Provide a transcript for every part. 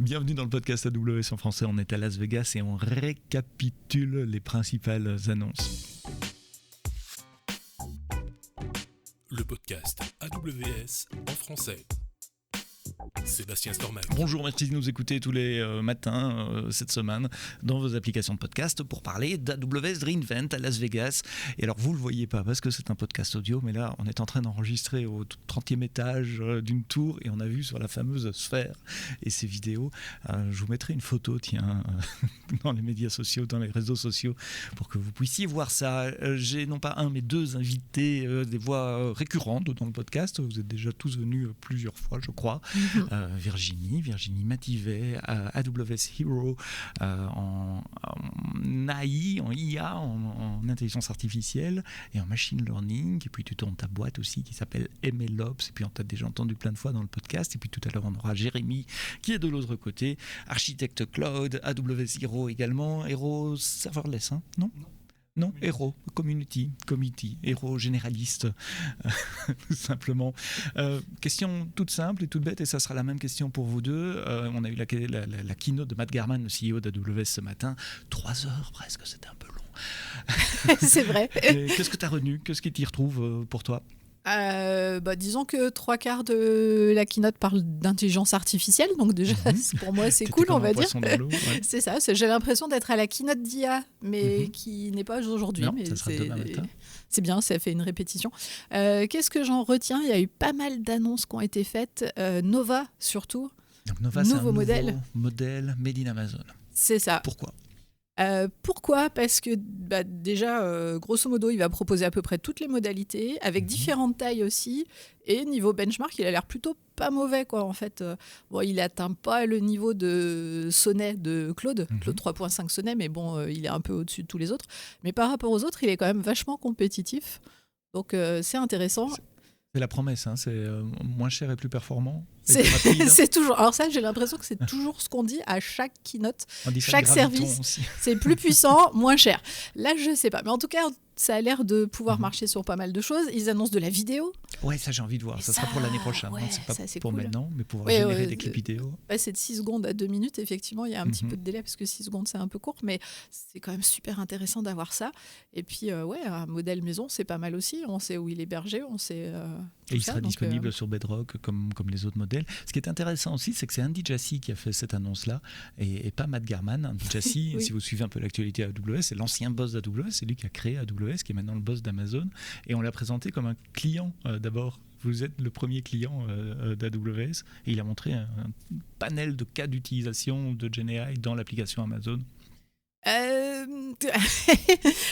Bienvenue dans le podcast AWS en français. On est à Las Vegas et on récapitule les principales annonces. Le podcast AWS en français. Sébastien Stormac. Bonjour, merci de nous écouter tous les matins cette semaine dans vos applications de podcast pour parler d'AWS re:Invent à Las Vegas. Et alors vous ne le voyez pas parce que c'est un podcast audio, mais là on est en train d'enregistrer au 30e étage d'une tour et on a vu sur la fameuse sphère et ces vidéos. Je vous mettrai une photo dans les médias sociaux, dans les réseaux sociaux pour que vous puissiez voir ça. J'ai non pas un mais deux invités, des voix récurrentes dans le podcast. Vous êtes déjà tous venus plusieurs fois je crois. Virginie Mativet, AWS Hero en AI, en IA, en intelligence artificielle et en machine learning. Et puis tu tournes ta boîte aussi qui s'appelle MLOps. Et puis on t'a déjà entendu plein de fois dans le podcast. Et puis tout à l'heure on aura Jérémy qui est de l'autre côté, architecte cloud, AWS Hero également, Hero serverless, hein, non ? Non, Hero, community, Hero généraliste, tout simplement. Question toute simple et toute bête, et ça sera la même question pour vous deux. On a eu la keynote de Matt Garman, le CEO d'AWS ce matin. 3 heures presque, c'était un peu long. C'est vrai. Qu'est-ce que tu as retenu ? Qu'est-ce qui t'y retrouve pour toi ? Disons que 3/4 de la keynote parle d'intelligence artificielle, donc déjà pour moi c'est cool, on va dire. Ouais. C'est ça, j'ai l'impression d'être à la keynote d'IA, mais qui n'est pas aujourd'hui. Non, mais ça sera demain matin. C'est bien, ça fait une répétition. Qu'est-ce que j'en retiens ? Il y a eu pas mal d'annonces qui ont été faites, Nova surtout. Donc Nova, c'est un nouveau modèle made in Amazon. C'est ça. Pourquoi ? Pourquoi ? Parce que déjà, grosso modo, il va proposer à peu près toutes les modalités, avec différentes tailles aussi. Et niveau benchmark, il a l'air plutôt pas mauvais, quoi, en fait. Il n'atteint pas le niveau de Sonnet de Claude, Claude 3.5 Sonnet, mais bon, il est un peu au-dessus de tous les autres. Mais par rapport aux autres, il est quand même vachement compétitif. Donc, c'est intéressant. C'est la promesse, hein, c'est moins cher et plus performant. C'est toujours. Alors ça, j'ai l'impression que c'est toujours ce qu'on dit à chaque keynote, chaque service. Aussi. C'est plus puissant, moins cher. Là, je sais pas, mais en tout cas, ça a l'air de pouvoir marcher sur pas mal de choses. Ils annoncent de la vidéo. Ouais, ça j'ai envie de voir. Ça sera pour l'année prochaine. Ouais, c'est pas ça, c'est pour cool. maintenant, mais pouvoir générer des clips vidéo. C'est de 6 secondes à 2 minutes. Effectivement, il y a un petit peu de délai parce que 6 secondes, c'est un peu court, mais c'est quand même super intéressant d'avoir ça. Et puis, un modèle maison, c'est pas mal aussi. On sait où il est hébergé, on sait. Et il sera disponible sur Bedrock comme les autres modèles. Ce qui est intéressant aussi, c'est que c'est Andy Jassy qui a fait cette annonce-là et pas Matt Garman. Andy Jassy, si vous suivez un peu l'actualité AWS, c'est l'ancien boss d'AWS, c'est lui qui a créé AWS, qui est maintenant le boss d'Amazon. Et on l'a présenté comme un client d'abord. Vous êtes le premier client d'AWS et il a montré un panel de cas d'utilisation de GenAI dans l'application Amazon.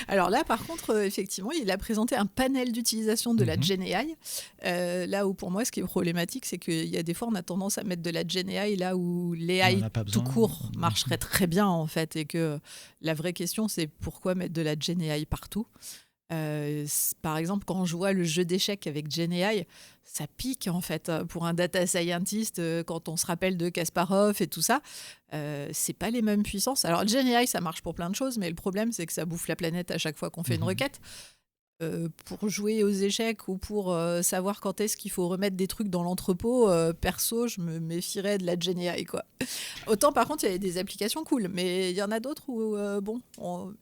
Alors là, par contre, effectivement, il a présenté un panel d'utilisation de la GenAI. Là où, pour moi, ce qui est problématique, c'est qu'il y a des fois, on a tendance à mettre de la GenAI là où l'AI tout court marcherait très bien, en fait. Et que la vraie question, c'est pourquoi mettre de la GenAI partout ? Par exemple, quand je vois le jeu d'échecs avec GenAI, ça pique en fait pour un data scientist. Quand on se rappelle de Kasparov et tout ça, c'est pas les mêmes puissances. Alors GenAI, ça marche pour plein de choses, mais le problème c'est que ça bouffe la planète à chaque fois qu'on fait une requête. Pour jouer aux échecs ou pour savoir quand est-ce qu'il faut remettre des trucs dans l'entrepôt, perso, je me méfierais de la GenAI, quoi. Autant, par contre, il y a des applications cool, mais il y en a d'autres où,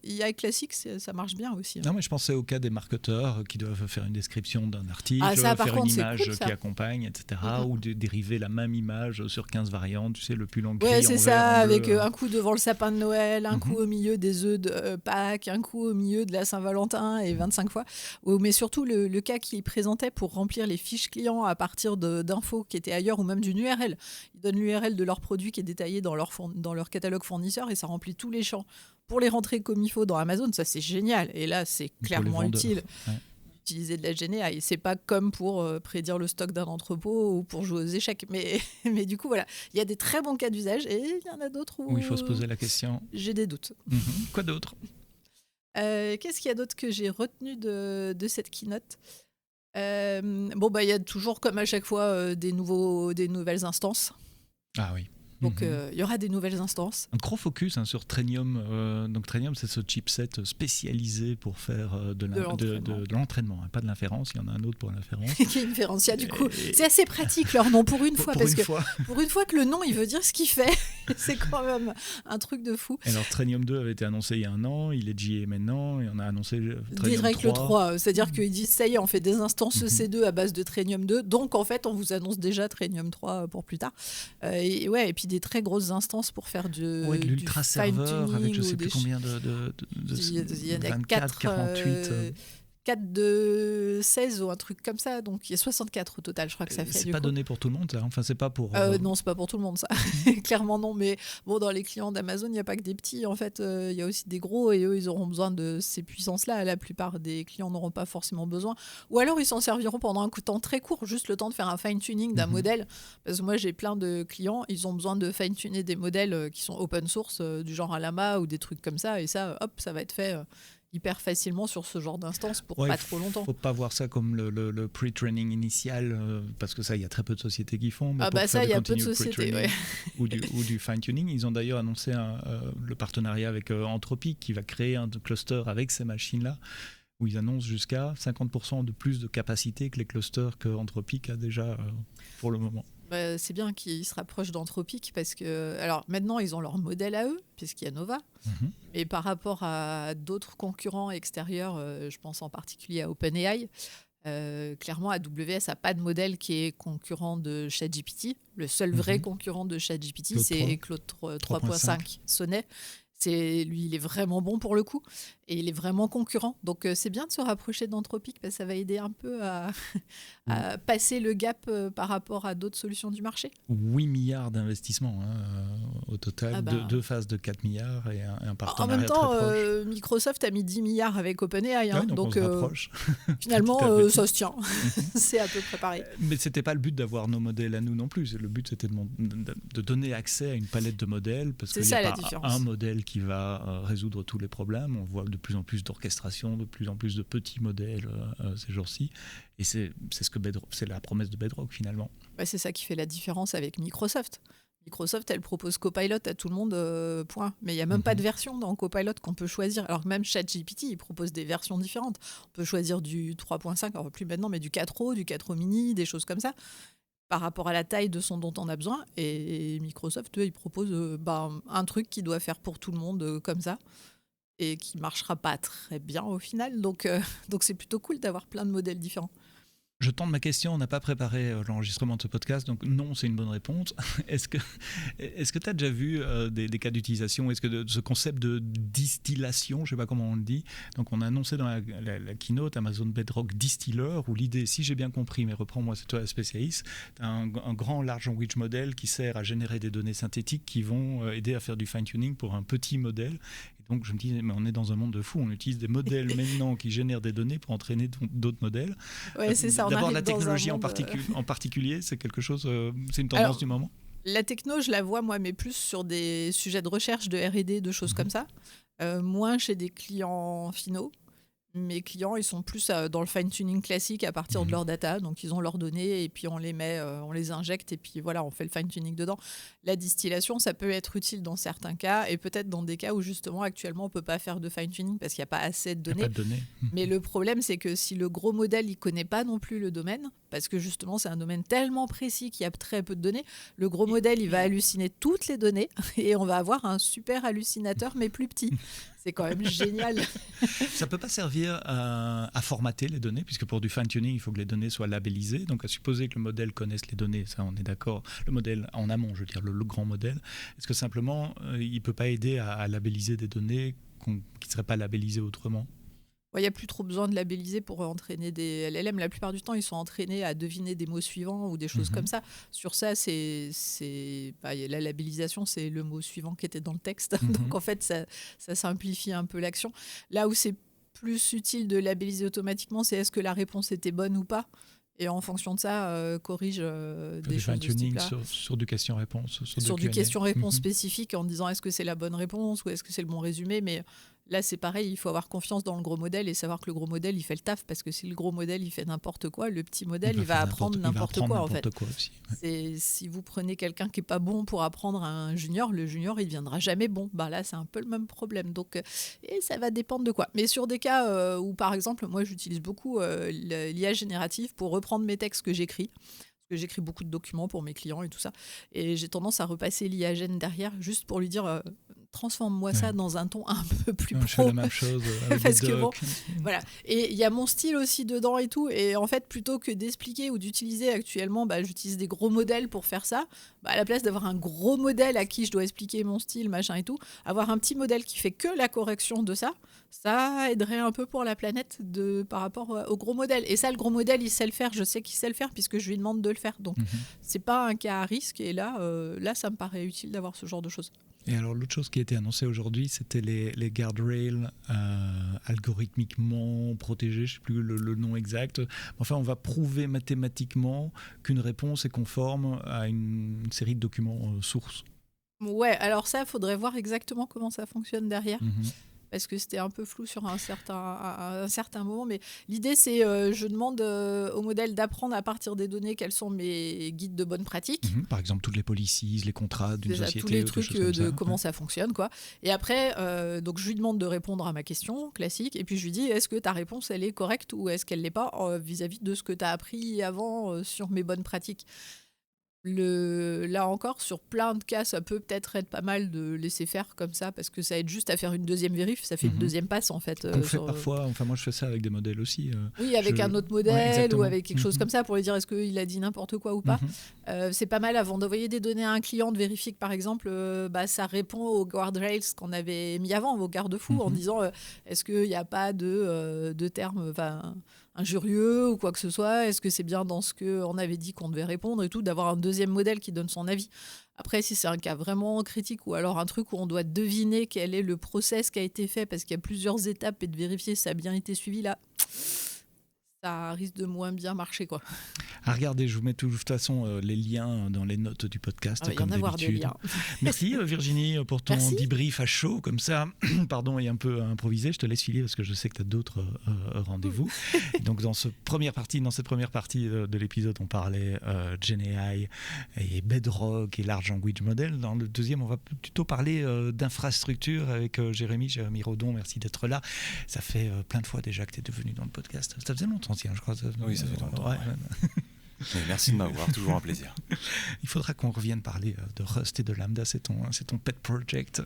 IA classique, ça marche bien aussi. Hein. Non, mais je pensais au cas des marketeurs qui doivent faire une description d'un article, ça, faire contre, une image cool, qui accompagne, etc. Ou dériver la même image sur 15 variantes, tu sais, le pull en gris, ouais, c'est en ça, vert, avec un coup devant le sapin de Noël, un coup au milieu des œufs de Pâques, un coup au milieu de la Saint-Valentin et 25 fois. Mais surtout, le cas qu'ils présentaient pour remplir les fiches clients à partir d'infos qui étaient ailleurs ou même d'une URL. Ils donnent l'URL de leur produit qui est détaillé dans leur catalogue fournisseur et ça remplit tous les champs. Pour les rentrer comme il faut dans Amazon, ça c'est génial. Et là, c'est clairement utile. Ouais. Utiliser de la GenAI. C'est pas comme pour prédire le stock d'un entrepôt ou pour jouer aux échecs. Mais du coup, voilà. Il y a des très bons cas d'usage et il y en a d'autres où il faut se poser la question. J'ai des doutes. Quoi d'autre ? Qu'est-ce qu'il y a d'autre que j'ai retenu de cette keynote ? Il y a toujours, comme à chaque fois, des nouvelles instances. Ah oui. Donc, il y aura des nouvelles instances. Un gros focus sur Trainium. Donc, Trainium, c'est ce chipset spécialisé pour faire de l'entraînement. Pas de l'inférence, il y en a un autre pour l'inférence. Qui est une différencia, du coup. C'est assez pratique, leur nom, pour une fois. Pour une fois que le nom, il veut dire ce qu'il fait. C'est quand même un truc de fou. Alors, Trainium 2 avait été annoncé il y a un an, il est GA maintenant, et on a annoncé Trainium Direct 3. le 3, c'est-à-dire qu'ils disent ça y est, on fait des instances EC2 à base de Trainium 2, donc en fait on vous annonce déjà Trainium 3 pour plus tard. Et puis des très grosses instances pour faire de l'ultra serveur avec je sais plus combien de il y en a 24, 48. 4 de 16 ou un truc comme ça, donc il y a 64 au total, je crois que ça fait. C'est pas donné pour tout le monde, ça. Enfin, c'est pas pour. Non, c'est pas pour tout le monde, ça. Clairement non, mais bon, dans les clients d'Amazon, il n'y a pas que des petits. En fait, il y a aussi des gros et eux, ils auront besoin de ces puissances-là. La plupart des clients n'auront pas forcément besoin. Ou alors, ils s'en serviront pendant un temps très court, juste le temps de faire un fine-tuning d'un modèle. Parce que moi, j'ai plein de clients, ils ont besoin de fine-tuner des modèles qui sont open source, du genre à Llama ou des trucs comme ça. Et ça, hop, ça va être fait hyper facilement sur ce genre d'instance pour pas trop longtemps. Faut pas voir ça comme le pre-training initial, parce que ça, il y a très peu de sociétés qui font. Mais ça, il y a peu de sociétés, ou du fine-tuning. Ils ont d'ailleurs annoncé le partenariat avec Anthropic qui va créer un cluster avec ces machines-là, où ils annoncent jusqu'à 50% de plus de capacité que les clusters qu'Anthropic a déjà pour le moment. C'est bien qu'ils se rapprochent d'Anthropic parce que, alors maintenant, ils ont leur modèle à eux, puisqu'il y a Nova. Et par rapport à d'autres concurrents extérieurs, je pense en particulier à OpenAI, clairement, AWS n'a pas de modèle qui est concurrent de ChatGPT. Le seul vrai concurrent de ChatGPT, c'est Claude 3.5 Sonnet. Lui, il est vraiment bon pour le coup et il est vraiment concurrent. Donc, c'est bien de se rapprocher d'Anthropic parce que ça va aider un peu à passer le gap par rapport à d'autres solutions du marché. 8 milliards d'investissements au total, deux phases de 4 milliards et un partenariat très proche. En même temps, Microsoft a mis 10 milliards avec OpenAI. Donc on se rapproche. Finalement, ça se tient. C'est à peu près pareil. Mais ce n'était pas le but d'avoir nos modèles à nous non plus. Le but, c'était de donner accès à une palette de modèles parce qu'il n'y a pas un modèle qui va résoudre tous les problèmes. On voit de plus en plus d'orchestration, de plus en plus de petits modèles ces jours-ci. Et c'est la promesse de Bedrock finalement. C'est ça qui fait la différence avec Microsoft. Microsoft, elle propose Copilot à tout le monde, point. Mais il n'y a même pas de version dans Copilot qu'on peut choisir. Alors que même ChatGPT, il propose des versions différentes. On peut choisir du 3.5, alors plus maintenant, mais du 4.0, du 4.0 mini, des choses comme ça, par rapport à la taille de son dont on a besoin. Et Microsoft, eux, ils proposent un truc qui doit faire pour tout le monde comme ça et qui ne marchera pas très bien au final. Donc c'est plutôt cool d'avoir plein de modèles différents. Je tente ma question, on n'a pas préparé l'enregistrement de ce podcast, donc non, c'est une bonne réponse. Est-ce que tu as déjà vu des cas d'utilisation? Est-ce que ce concept de distillation, je ne sais pas comment on le dit, donc on a annoncé dans la keynote Amazon Bedrock Distiller, où l'idée, si j'ai bien compris, mais reprends-moi, c'est toi la spécialiste, tu as un grand large language model qui sert à générer des données synthétiques qui vont aider à faire du fine-tuning pour un petit modèle. Donc je me dis, mais on est dans un monde de fou, on utilise des modèles maintenant qui génèrent des données pour entraîner d'autres modèles. Ouais, c'est ça. D'abord, la technologie en particulier, c'est quelque chose, c'est une tendance du moment. La techno, je la vois moi, mais plus sur des sujets de recherche, de R&D, de choses comme ça. Moins chez des clients finaux. Mes clients, ils sont plus dans le fine-tuning classique à partir de leur data. Donc, ils ont leurs données et puis on les met, on les injecte et puis voilà, on fait le fine-tuning dedans. La distillation, ça peut être utile dans certains cas et peut-être dans des cas où justement, actuellement, on ne peut pas faire de fine-tuning parce qu'il n'y a pas assez de données. Il n'y a pas de données. Mais le problème, c'est que si le gros modèle, il ne connaît pas non plus le domaine, parce que justement, c'est un domaine tellement précis qu'il y a très peu de données, le gros modèle, il va halluciner toutes les données et on va avoir un super hallucinateur, mais plus petit. C'est quand même génial. Ça ne peut pas servir à formater les données, puisque pour du fine-tuning, il faut que les données soient labellisées. Donc, à supposer que le modèle connaisse les données, ça, on est d'accord. Le modèle en amont, je veux dire, le grand modèle. Est-ce que simplement, il ne peut pas aider à labelliser des données qui ne seraient pas labellisées autrement ? Il n'y a plus trop besoin de labelliser pour entraîner des LLM. La plupart du temps, ils sont entraînés à deviner des mots suivants ou des choses comme ça. Sur ça, la labellisation, c'est le mot suivant qui était dans le texte. Donc, en fait, ça simplifie un peu l'action. Là où c'est plus utile de labelliser automatiquement, c'est est-ce que la réponse était bonne ou pas ? Et en fonction de ça, corrige des choses de ce type-là. Sur du question-réponse. Sur du question-réponse spécifique en disant est-ce que c'est la bonne réponse ou est-ce que c'est le bon résumé. Mais là, c'est pareil, il faut avoir confiance dans le gros modèle et savoir que le gros modèle, il fait le taf. Parce que si le gros modèle, il fait n'importe quoi, le petit modèle, il va apprendre n'importe quoi. En fait. Aussi, si vous prenez quelqu'un qui n'est pas bon pour apprendre à un junior, le junior, il ne deviendra jamais bon. Là, c'est un peu le même problème. Donc, et ça va dépendre de quoi. Mais sur des cas où, par exemple, moi, j'utilise beaucoup l'IA générative pour reprendre mes textes que j'écris. que j'écris beaucoup de documents pour mes clients et tout ça. Et j'ai tendance à repasser l'IAGEN derrière, juste pour lui dire transforme-moi ça dans un ton un peu plus pro. Je fais la même chose avec parce des que docs. voilà. Et il y a mon style aussi dedans et tout. Et en fait, plutôt que d'expliquer ou d'utiliser actuellement, j'utilise des gros modèles pour faire ça. À la place d'avoir un gros modèle à qui je dois expliquer mon style, machin et tout, avoir un petit modèle qui fait que la correction de ça, ça aiderait un peu pour la planète par rapport au gros modèle. Et ça, le gros modèle, il sait le faire. Je sais qu'il sait le faire puisque je lui demande de le faire. Donc, c'est pas un cas à risque. Et là, ça me paraît utile d'avoir ce genre de choses. Et alors, l'autre chose qui a été annoncée aujourd'hui, c'était les guardrails algorithmiquement protégés, je ne sais plus le nom exact. Enfin, on va prouver mathématiquement qu'une réponse est conforme à une série de documents sources. Ouais, alors ça, il faudrait voir exactement comment ça fonctionne derrière. Parce que c'était un peu flou sur un certain moment. Mais l'idée, c'est je demande au modèle d'apprendre à partir des données quels sont mes guides de bonne pratique. Par exemple, toutes les policies, les contrats d'une société. Tous les trucs de comment ça fonctionne, quoi. Et après, donc je lui demande de répondre à ma question classique. Et puis je lui dis, est-ce que ta réponse, elle est correcte ou est-ce qu'elle ne l'est pas vis-à-vis de ce que tu as appris avant sur mes bonnes pratiques. Là encore, sur plein de cas, ça peut peut-être être pas mal de laisser faire comme ça, parce que ça aide juste à faire une deuxième vérif, ça fait une deuxième passe en fait. On fait parfois, moi je fais ça avec des modèles aussi. Oui, avec un autre modèle ou avec quelque chose comme ça pour lui dire est-ce qu'il a dit n'importe quoi ou pas. C'est pas mal avant d'envoyer des données à un client de vérifier que par exemple ça répond aux guardrails qu'on avait mis avant, aux garde-fous, en disant est-ce qu'il n'y a pas de termes injurieux ou quoi que ce soit, est-ce que c'est bien dans ce qu'on avait dit qu'on devait répondre et tout, d'avoir un deuxième modèle qui donne son avis. Après, si c'est un cas vraiment critique ou alors un truc où on doit deviner quel est le process qui a été fait parce qu'il y a plusieurs étapes et de vérifier si ça a bien été suivi, là, ça risque de moins bien marcher, quoi. Regardez, je vous mets de toute façon les liens dans les notes du podcast, comme d'habitude. Merci Virginie pour ton débrief à chaud, comme ça, pardon, et un peu improvisé. Je te laisse filer parce que je sais que tu as d'autres rendez-vous. Donc dans cette première partie de l'épisode, on parlait GenAI et Bedrock et Large Language Model. Dans le deuxième, on va plutôt parler d'infrastructure avec Jérémy Rodon. Merci d'être là. Ça fait plein de fois déjà que tu es devenu dans le podcast. Ça faisait longtemps, je crois. Oui, ça fait longtemps. Ouais. Merci de m'avoir, toujours un plaisir. Il faudra qu'on revienne parler de Rust et de Lambda, c'est ton pet project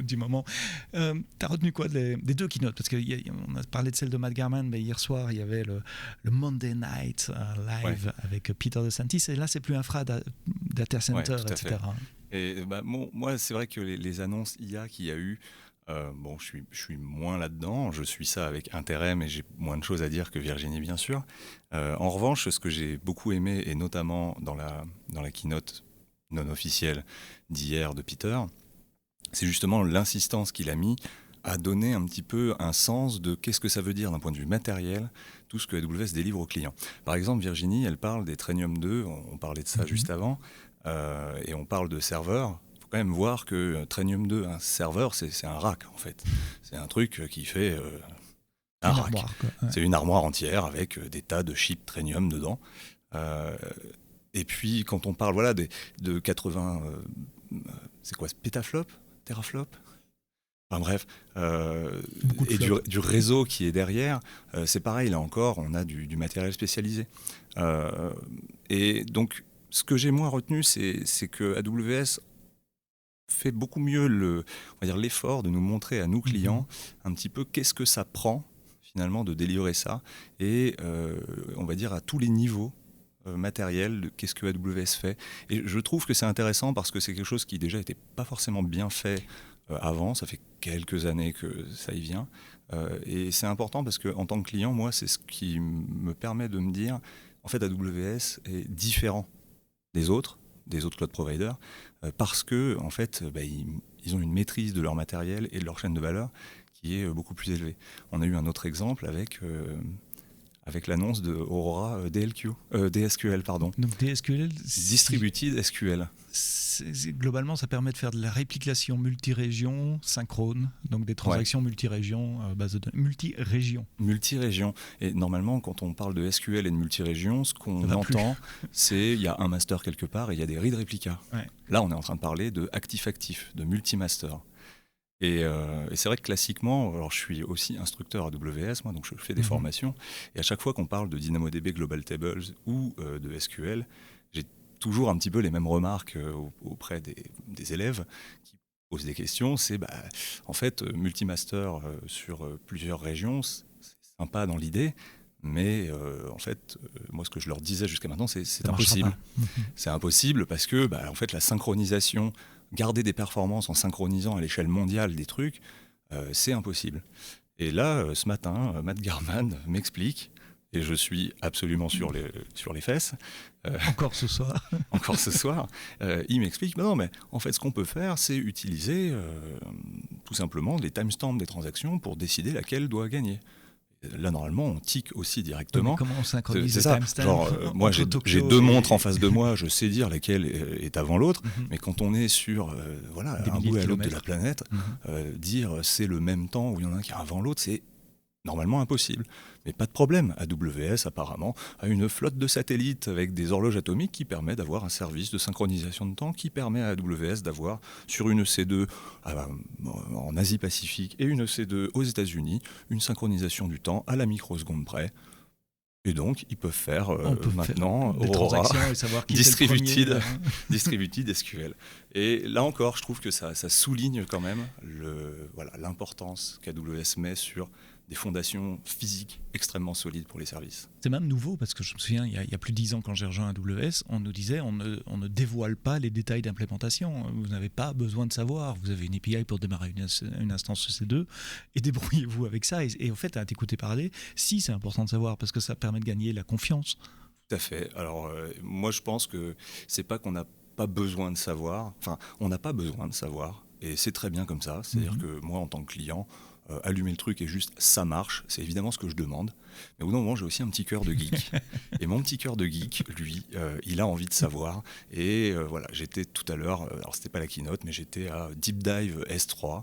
du moment. Tu as retenu quoi des deux keynotes? Parce qu'on a parlé de celle de Matt Garman, mais hier soir, il y avait le Monday Night Live avec Peter DeSantis, et là, c'est plus infra, data center, etc. Et moi, c'est vrai que les annonces IA qu'il y a eu, je suis moins là-dedans, je suis ça avec intérêt, mais j'ai moins de choses à dire que Virginie, bien sûr. En revanche, ce que j'ai beaucoup aimé, et notamment dans la keynote non officielle d'hier de Peter, c'est justement l'insistance qu'il a mis à donner un petit peu un sens de qu'est-ce que ça veut dire d'un point de vue matériel, tout ce que AWS délivre aux clients. Par exemple, Virginie, elle parle des Trainium 2, on parlait de ça juste avant, et on parle de serveurs. Quand même voir que Trainium 2, un serveur, c'est un rack en fait. C'est un truc qui fait un rack. C'est une armoire entière avec des tas de chips Trainium dedans. Et puis quand on parle de 80, c'est quoi, pétaflop, teraflop, enfin bref, et du réseau qui est derrière, c'est pareil, là encore, on a du matériel spécialisé. Et donc, ce que j'ai moins retenu, c'est que AWS fait beaucoup mieux l'effort de nous montrer à nos clients un petit peu qu'est-ce que ça prend finalement de délivrer ça, et on va dire à tous les niveaux matériels, qu'est-ce que AWS fait. Et je trouve que c'est intéressant parce que c'est quelque chose qui déjà n'était pas forcément bien fait avant, ça fait quelques années que ça y vient, et c'est important parce qu'en tant que client, moi, c'est ce qui me permet de me dire, en fait, AWS est différent des autres cloud providers, parce que en fait, ils ont une maîtrise de leur matériel et de leur chaîne de valeur qui est beaucoup plus élevée. On a eu un autre exemple avec l'annonce de Aurora DSQL. Donc DSQL, Distributed SQL. Globalement, ça permet de faire de la réplication multi-région synchrone, donc des transactions multi-régions, base de données, multi-régions. Multi-régions. Et normalement, quand on parle de SQL et de multi-régions, ce qu'on entend, c'est il y a un master quelque part et il y a des read réplicas. Ouais. Là, on est en train de parler de actif-actif, de multi-master. Et c'est vrai que classiquement, alors je suis aussi instructeur AWS, moi, donc je fais des formations, et à chaque fois qu'on parle de DynamoDB Global Tables ou de SQL, j'ai toujours un petit peu les mêmes remarques auprès des élèves qui posent des questions. C'est en fait, multimaster sur plusieurs régions, c'est sympa dans l'idée, mais en fait, moi ce que je leur disais jusqu'à maintenant, c'est impossible. C'est impossible parce que en fait, la synchronisation, garder des performances en synchronisant à l'échelle mondiale des trucs, c'est impossible. Et là, ce matin, Matt Garman m'explique, et je suis absolument sur les fesses. Encore ce soir. Encore ce soir. Il m'explique, non, mais en fait, ce qu'on peut faire, c'est utiliser tout simplement les timestamps des transactions pour décider laquelle doit gagner. Là, normalement, on tique aussi directement. Mais comment on synchronise les timestamps ? Genre, moi, j'ai 2 montres en face de moi, je sais dire laquelle est avant l'autre, mais quand on est sur un bout à l'autre de la planète, dire c'est le même temps où il y en a un qui est avant l'autre, c'est normalement impossible. Mais pas de problème. AWS, apparemment, a une flotte de satellites avec des horloges atomiques qui permet d'avoir un service de synchronisation de temps qui permet à AWS d'avoir sur une EC2 en Asie-Pacifique et une EC2 aux États-Unis une synchronisation du temps à la microseconde près. Et donc, ils peuvent faire maintenant des Aurora, transactions et savoir qui distributed SQL. Et là encore, je trouve que ça souligne quand même l'importance qu'AWS met sur des fondations physiques extrêmement solides pour les services. C'est même nouveau parce que je me souviens, il y a plus de 10 ans quand j'ai rejoint AWS, on nous disait on ne dévoile pas les détails d'implémentation. Vous n'avez pas besoin de savoir. Vous avez une API pour démarrer une instance EC2 et débrouillez-vous avec ça. Et en fait, à t'écouter parler, si c'est important de savoir parce que ça permet de gagner la confiance. Tout à fait. Alors moi je pense que c'est pas qu'on n'a pas besoin de savoir. Enfin, on n'a pas besoin de savoir et c'est très bien comme ça. C'est-à-dire que moi en tant que client, allumer le truc et juste ça marche, c'est évidemment ce que je demande. Mais au bout d'un moment, j'ai aussi un petit cœur de geek. Et mon petit cœur de geek, lui, il a envie de savoir. Et j'étais tout à l'heure, alors c'était pas la keynote, mais j'étais à Deep Dive S3.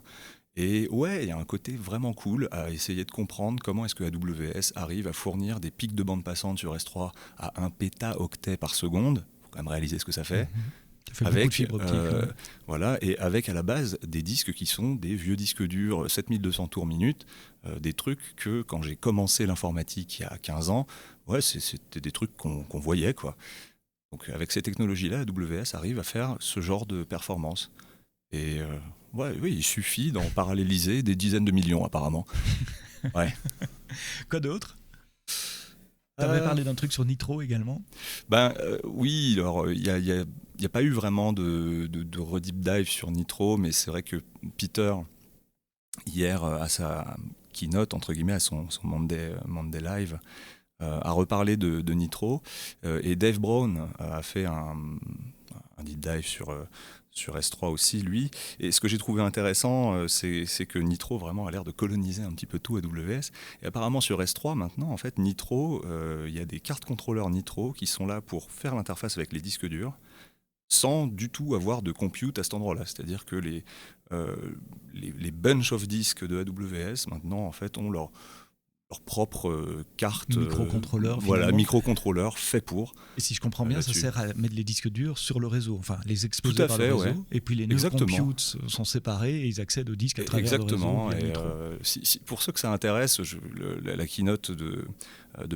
Et ouais, il y a un côté vraiment cool à essayer de comprendre comment est-ce que AWS arrive à fournir des pics de bande passante sur S3 à 1 pétaoctet par seconde. Il faut quand même réaliser ce que ça fait. Avec, et avec à la base des disques qui sont des vieux disques durs 7200 tours minute, des trucs que quand j'ai commencé l'informatique il y a 15 ans, c'était des trucs qu'on voyait, quoi. Donc avec ces technologies-là, AWS arrive à faire ce genre de performance. Et il suffit d'en paralléliser des dizaines de millions apparemment. Ouais. Quoi d'autre ? Tu avais parlé d'un truc sur Nitro également ? Oui, alors il n'y a pas eu vraiment de redeep dive sur Nitro, mais c'est vrai que Peter, hier, à sa keynote, entre guillemets, à son Monday Live, a reparlé de Nitro, et Dave Brown a fait un deep dive sur S3 aussi, lui. Et ce que j'ai trouvé intéressant, c'est que Nitro vraiment a l'air de coloniser un petit peu tout AWS. Et apparemment sur S3, maintenant, en fait, Nitro, il y a des cartes contrôleurs Nitro qui sont là pour faire l'interface avec les disques durs, sans du tout avoir de compute à cet endroit-là. C'est-à-dire que les bunch of disques de AWS, maintenant, en fait, ont leur propre carte microcontrôleur fait pour. Et si je comprends bien, ça sert à mettre les disques durs sur le réseau, enfin les exposer par le réseau, et puis les nœuds compute sont séparés et ils accèdent aux disques à travers le réseau. Et pour ceux que ça intéresse, la keynote de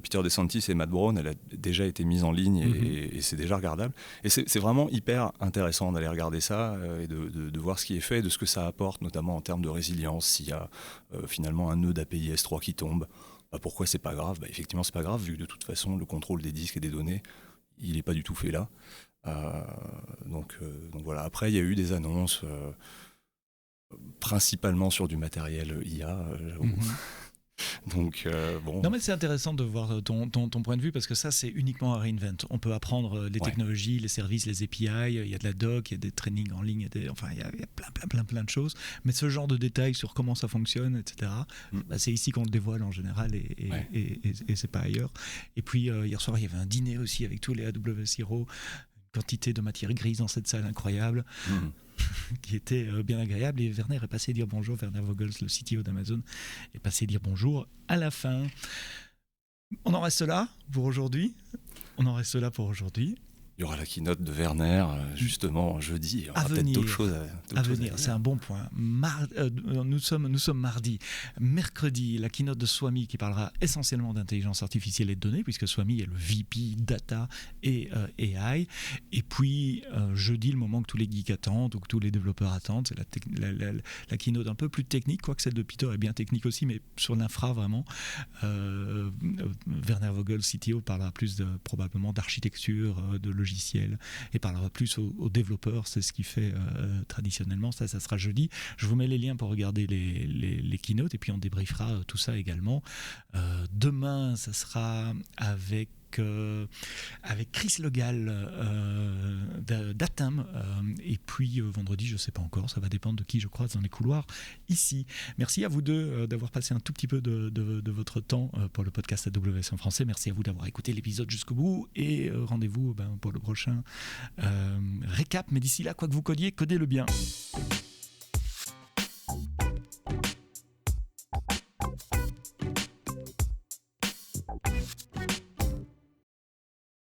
Peter DeSantis et Matt Brown, elle a déjà été mise en ligne et c'est déjà regardable. Et c'est vraiment hyper intéressant d'aller regarder ça et de voir ce qui est fait, de ce que ça apporte, notamment en termes de résilience. S'il y a finalement un nœud d'API S3 qui tombe, pourquoi c'est pas grave ? Effectivement, c'est pas grave, vu que de toute façon, le contrôle des disques et des données, il n'est pas du tout fait là. Donc voilà. Après, il y a eu des annonces, principalement sur du matériel IA, j'avoue. Donc, bon. Non, mais c'est intéressant de voir ton point de vue parce que ça, c'est uniquement à Reinvent. On peut apprendre les technologies, les services, les API. Il y a de la doc, il y a des trainings en ligne, il y a plein de choses. Mais ce genre de détails sur comment ça fonctionne, etc., c'est ici qu'on le dévoile en général et c'est pas ailleurs. Et puis, hier soir, il y avait un dîner aussi avec tous les AWS Heroes. Quantité de matière grise dans cette salle incroyable. Qui était bien agréable, et Werner est passé dire bonjour. Werner Vogels, le CTO d'Amazon, est passé dire bonjour à la fin. On en reste là pour aujourd'hui. Il y aura la keynote de Werner, justement, jeudi. Il y aura peut-être d'autres choses à venir. C'est un bon point. Nous sommes mardi. Mercredi, la keynote de Swami qui parlera essentiellement d'intelligence artificielle et de données, puisque Swami est le VP Data et AI. Et puis, jeudi, le moment que tous les geeks attendent, ou que tous les développeurs attendent, c'est la keynote un peu plus technique, quoique celle de Peter est bien technique aussi, mais sur l'infra vraiment. Werner Vogel, CTO, parlera plus probablement d'architecture, de logiciels, et parlera plus aux développeurs. C'est ce qu'il fait traditionnellement. Ça sera jeudi. Je vous mets les liens pour regarder les keynotes, et puis on débriefera tout ça également. Demain, ça sera avec Chris Legal d'Atem, et puis vendredi, je ne sais pas encore, ça va dépendre de qui je croise dans les couloirs ici. Merci à vous deux d'avoir passé un tout petit peu de votre temps pour le podcast AWS en français. Merci à vous d'avoir écouté l'épisode jusqu'au bout, et rendez-vous pour le prochain récap. Mais d'ici là, quoi que vous codiez, codez-le bien.